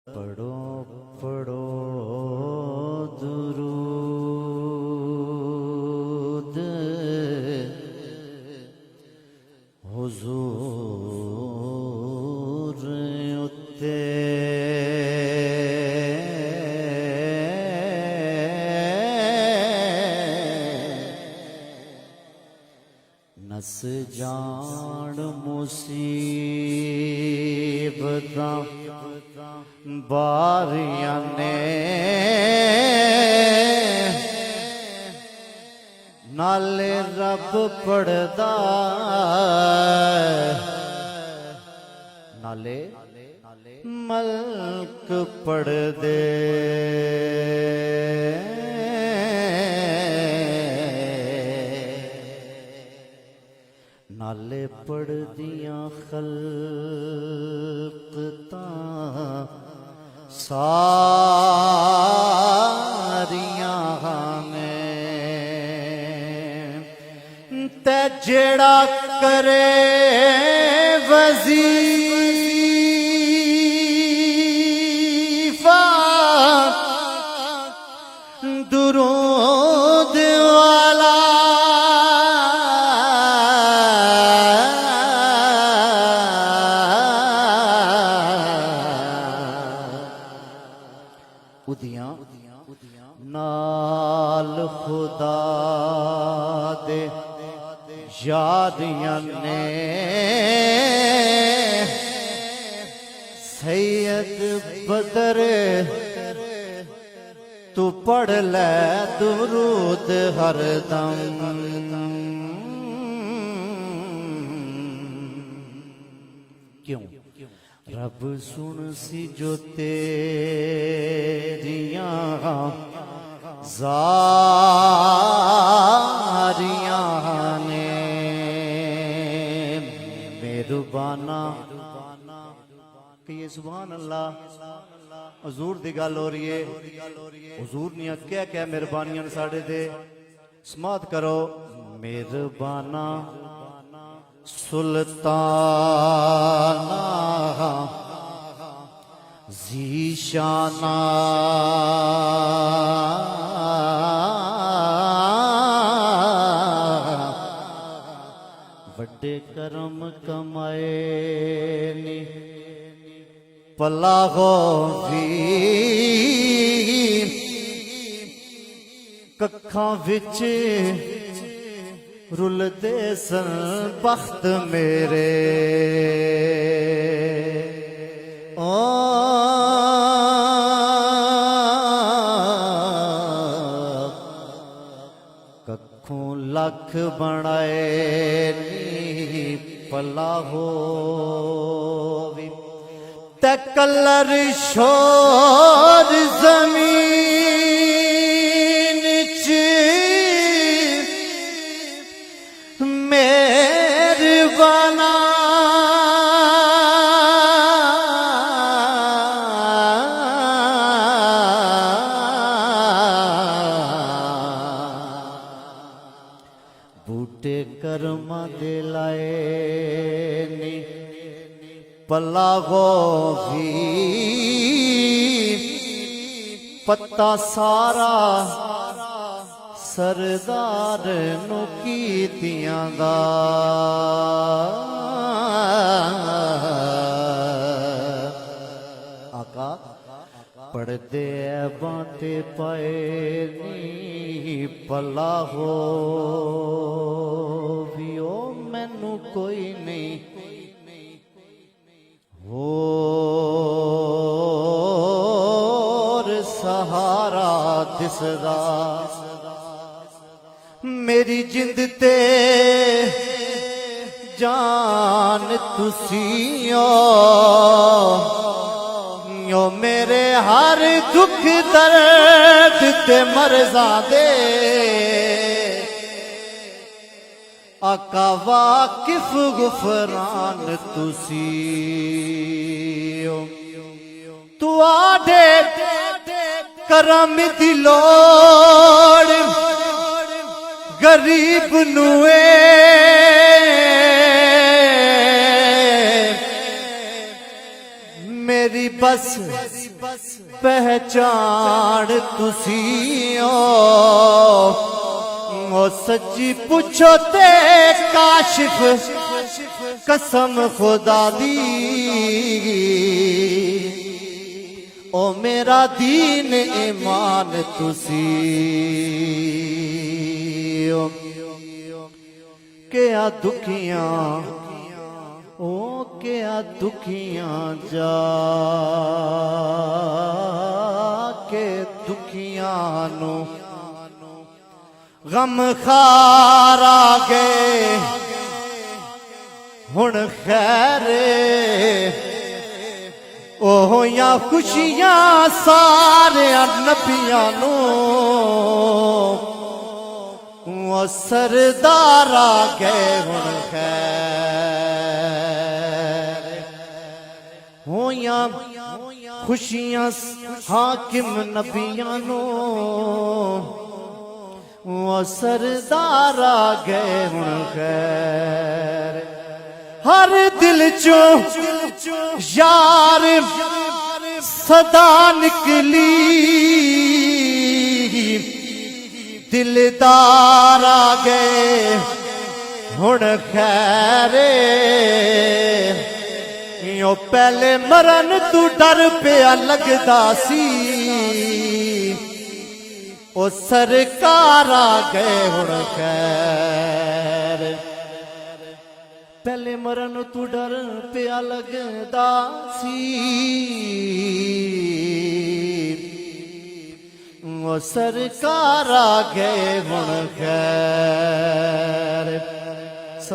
پڑھو پڑھو درود حضور اتے نس جان مصیبتاں باریاں نے نالے رب پڑھدا نالے ملک پڑھ دے نالے پڑھ دیاں خلق تاں ساریاں نے تے جڑا کرے وظیفہ درود والا نال خدا دے یاریاں نے سید بدر تو پڑھ لے درود ہر دم کیوں رب سن سی جو تیریاں زاریاں نے مہربانہ کہیے سبحان اللہ حضور دی گل ہو رہی ہے حضور نے کیا مہربانیاں ساڑھے دے سماعت کرو مہربانہ سلطانہ ذیشانہ وڈے کرم کمائے نی پلا ہو بھی ککھاں وچ رل دے سن بخت میرے ککھوں لکھ بنائے نی پلا ہو تے کلر شور زمین چ مہربانہ بوٹے کرما دے لائے نی پلا گوبھی پتا سارا سردار نو کیتیاں دا آقا پڑھ دے بانتے پائے نی پلا ہو بھی او مینوں کوئی نہیں اور سہارا دسدا میری جند تے جان تسی ہو میرے ہر دکھ درد تے مرزاں دے آقا واقف غفران تسی ہو تو آڈے کرم دی لوڑ غریب نوے میری بس پہچان تسی او سچی پوچھو تے کاشف قسم خدا دی او میرا دین ایمان تسی کیا دکھیاں او کیا دکھیاں جا کے دکھیاں نو غم خار آ گئے ہن خیر او یا خوشیاں سارے نبیاں نو سردار آ گئے ہن خیر ہویاں خوشیاں حاکم نبیاں نو سردار آ گئے ہن خیر ہر دل چوں یار صدا نکلی دلدار آ گئے ہن خیر یوں پہلے مرن تو ڈر پیا لگدا سی او سرکار آ گئے ہن خیر پہلے مرن تو ڈر پیا لگدا سی او سرکار آ گئے ہن خیر